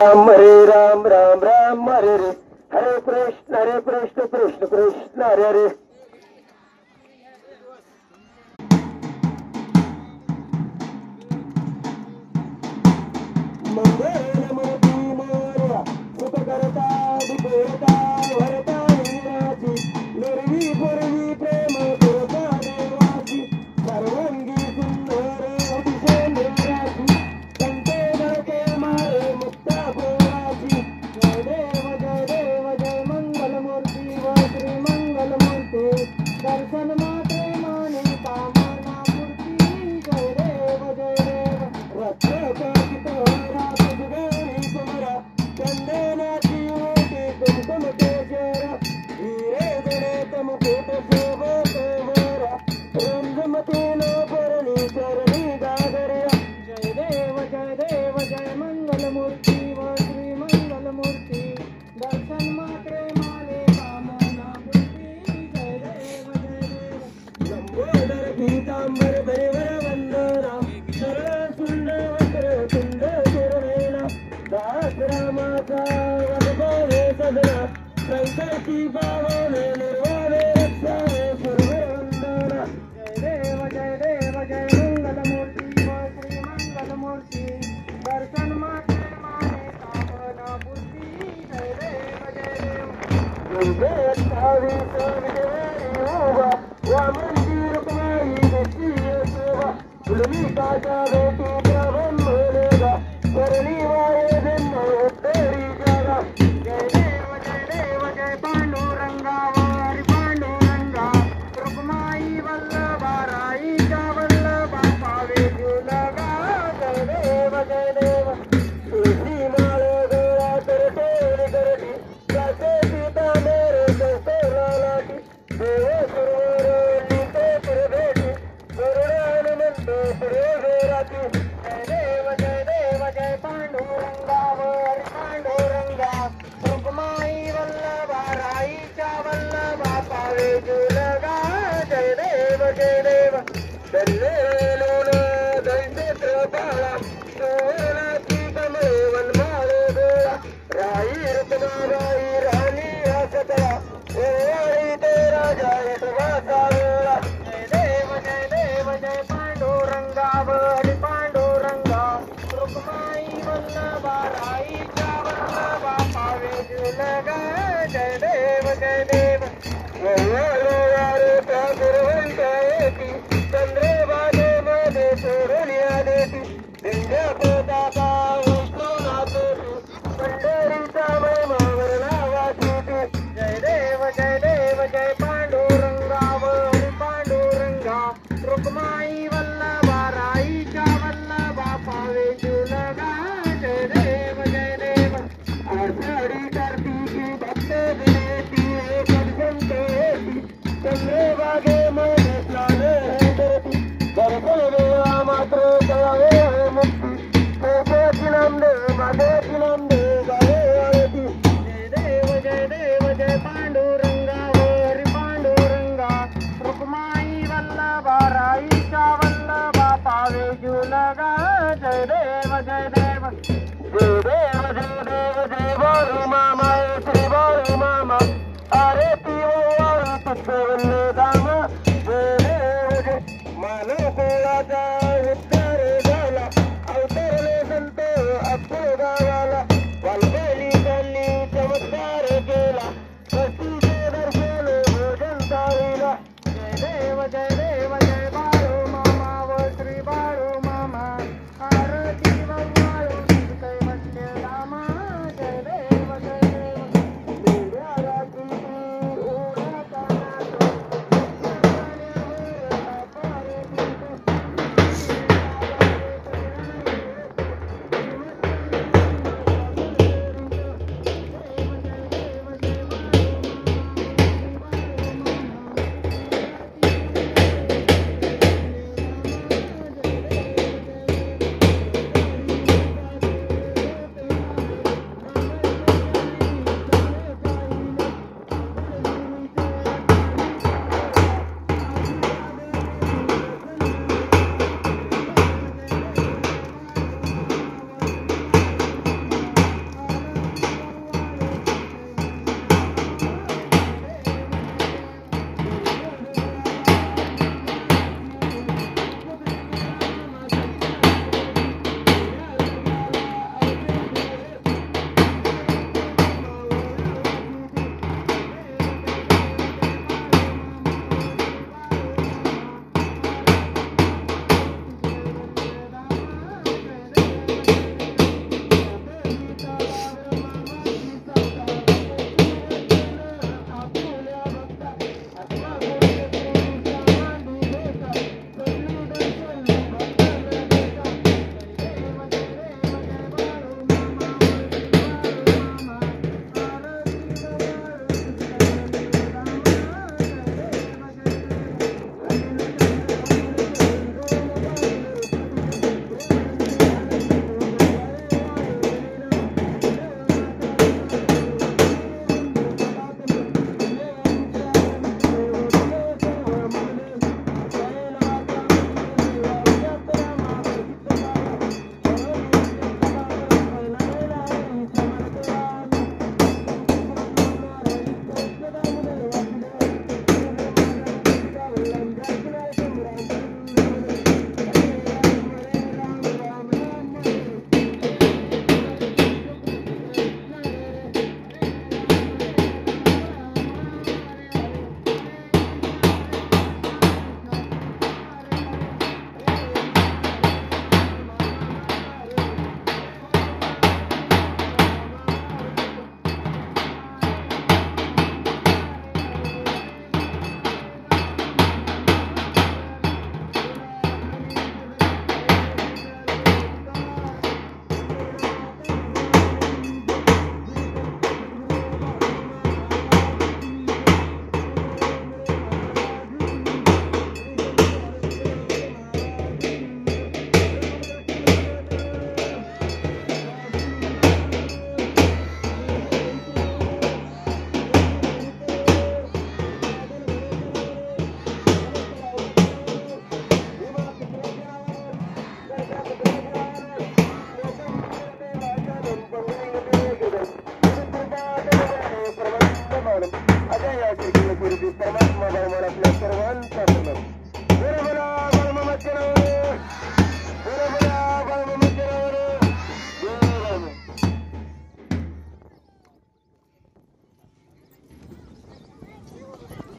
राम हरे राम राम राम हरे हरे हरे कृष्ण कृष्ण कृष्ण हरे हरे। मंगलमूर्ती मोरया सुख करता दुखहरता भरता वीराची निर्वी पूर्वी प्रेम करता देवाची सर्वांगी सुंदर अतिशय निराची संते नरके मारे मुक्ता गोराची। जय देव जय मंगलमूर्ती व श्री मंगलमूर्ती दर्शन मात्रे माने कामना मूर्ती। जय देव रत्न जय मंगलमूर्ती व श्री मंगलमूर्ती दर्शन मात्रे माने कामना मूर्ती। जय देव लंबोदर पीतांबर परिवर वंदना सरळ सुंदर वक्र कुंड सुरवेला दास रामाचा वनभावे सदना संकटी पावने निर्वाणे रक्षावे सुरवर वंदना। जय देव जय मंगलमूर्ती व श्री मंगलमूर्ती दर्शन मात्रे माने कामना मूर्ती। जय देव वामनजी रुक्माई निश्चय शोभा तुलमी काचा बेटी ब्रह्मलेगा करणी वाये जन्म तेरी जागा। जय देव जय पांडुरंगा वारी पांडुरंगा रुक्माई वल्लभा राईच्या वल्लभा पावे जुलगा। जय देव तुळशी माळ गोळा करते करती जाते सीता मेरे कस्तुरा लाटी देव सुरवर नीते भेटी करुणानंद पुढे राती। जय देव जय पांडुरंगा वारी पांडुरंगा रुक्माई वल्लभा राईच्या वल्लभा पावे जुलगा। जय देव दल्लेलून दैत्य बाळा सोनाची कमळे वनमाळे गोळा राई रुक्माबाई राणी हसतळा ओवाळी ते राजा यशवासा वेळा। जय देव जय पांडुरंगा वारी पांडुरंगा रुक्माई वल्लभा राईच्या